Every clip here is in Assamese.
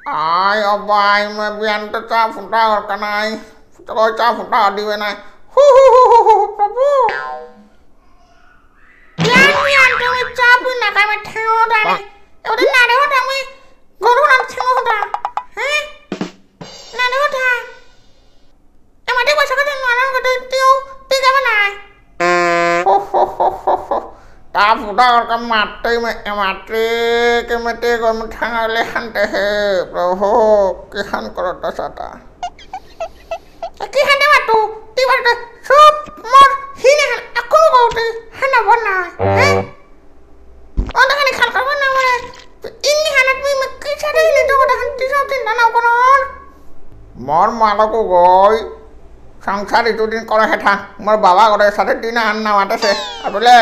Ai obai me bian ta cha phunta ka nai chalo cha phunta di we nai prabu bian to me cha pun na ka me thao da ni eu din na de ho da me goru na thao da na de ho da em ma de wa sa ka na na ka de tiêu ti ka ba nai ta phunta ka mate me mate ke mate ko me thang le han te he prabu ke han korota sata ki han de watu ti wa de sop mor hine han aku gauti hana bana onda kani khal kar bana mane inni hanat me ki chade ni to da han ti sop tin na konon mor mala ko goi সংসার এতদিন করে হেঠা মোর বাবা করে সাথে দিন আন না মাতেছে বলে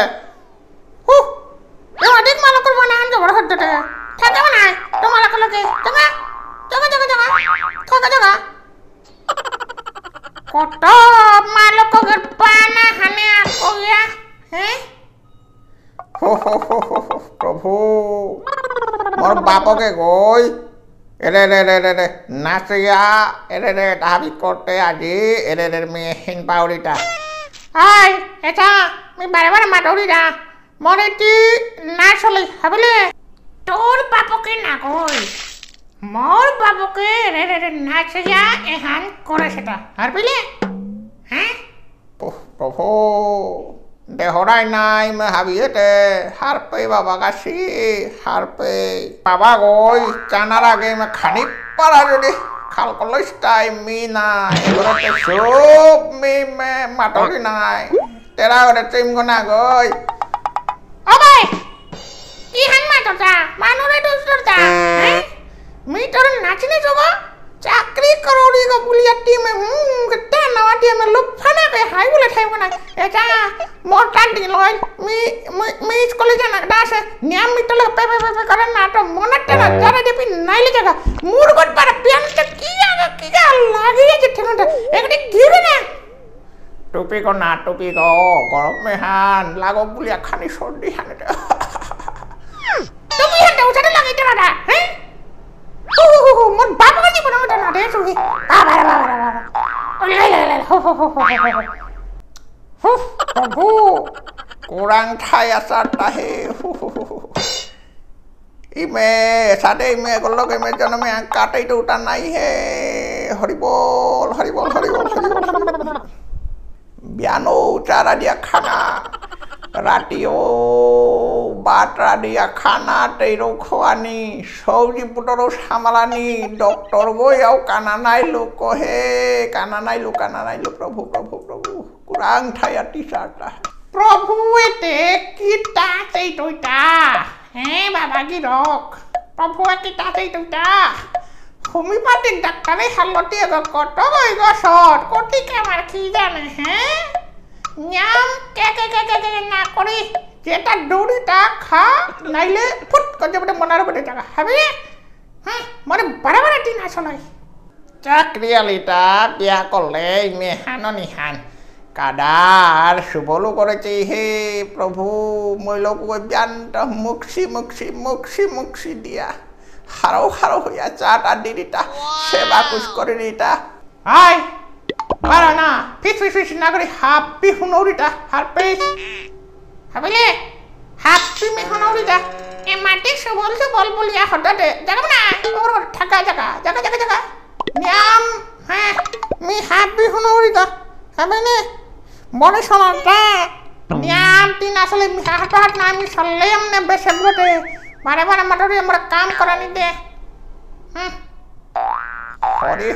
অধিক মালকর বানান জবর হতে থাকে না তো মালক লগে জাগা জাগা জাগা জাগা থাকা জাগা কত মালক গর পানা হানে আকোয়া প্রভু মোর বাপকে গই এরে রে রে রে রে নাচিয়া এরে রে দাবি করতে আজি এরে রে মে হিন পাউরিটা আই এটা মি বারে বারে মাটুরিটা মরেটি না চলে হাবলে তোর বাপকে না কই মোর বাপকে রে রে রে নাচিয়া এহান করে সেটা আর বিলে প্রভু দেহরাই নাই মে হাবিয়েতে হারপে বাবা কাছি হারপে বাবা গই জানার আগে মে খানি পারা যদি খাল কলস্টাই মি নাই এবারে সব মি মে মাটরি নাই তেরা করে চিম গনা গই ওবাই কি হান মাটটা মানুরে দুসরটা মি তোর নাচনি জগো চাকরি করোড়ি গো বুলিয়াটি মে গটা নাওয়াটি মে লুফানা কে হাই বলে খাইব না এটা মোটা দিলয় মি স্কুলে জানা দাসে নিয়ম মিটলে পে পে পে করে না তো মনটা না জারে দিবি নাইলে জায়গা মুরগট পারে পিয়ানটা কি লাগি আছে ঠিকটা একটি গিবে না টুপি কো না টুপি কো গরম মে হান লাগো বুলিয়া খানি সর্দি হানেটা তুমি হানটা উঠাতে লাগাইতে না মোর বাবা কাছে বড় মত না রে সুহি বাবা প্রভু কোরআন ঠাই আসারটা হে ইমে সাদে ইমে গলকে মে জন্মে কাটাই তো উঠা নাই হে হরিবল হরিবল হরিবল হরিবল বিয়ানো চারা দিয়া খানা রাতিও বাটরা দিয়া খানা তেরো খোয়ানি সবজি পুটরও সামালানি ডক্টর গইয়াও কানা নাইলো কহে কানা নাইলো প্রভু প্রভু প্রভু কুরাং ঠাইয়া টিচারটা প্রভু এতে কি তাতেই তইটা বাবা কি রক প্রভু কি তাতেই তইটা হোমিওপ্যাথিক ডাক্তারে হালতি কত গই গছত কোটি কামার কি জানে নিয়ম কে না করি যেটা দৌড়িটা খা নাইলে ফুট করে যাবে মনার উপরে টাকা হবে মানে বারে বারে দিন আসলে চাকরিয়ালিটা বিয়া করলে মেহান নিহান কাদার সুবলু করেছে হে প্রভু মইলক ব্যানটা মুখি দিয়া হারো হইয়া চাটা দিদিটা সেবা কুছ করে দিটা আয় পারা না ফিস না করে হাপ্পি হুনৌরিটা হারপেস হাবিলে হাপ্পি মে হুনৌরিটা এ মাটি সুবল বলিয়া হঠাতে জাগা না ওর ঠাকা জাগা নিয়ম মি হাপ্পি হুনৌরিটা হাবিলে মনে শোনাটা নিয়ম তিন আসলে মি হাট না আমি সল্লেম নে বেশে বলতে বারে মাটরি আমরা কাম করানি দে হরি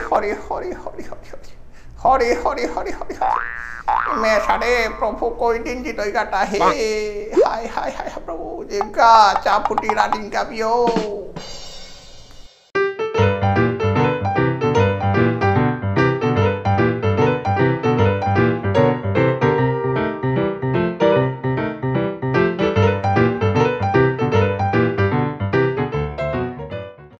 मैं सारे प्रभु कोई दिन जी तो गाता है हाय प्रभु जिनका चापुटी राडिंग का पियो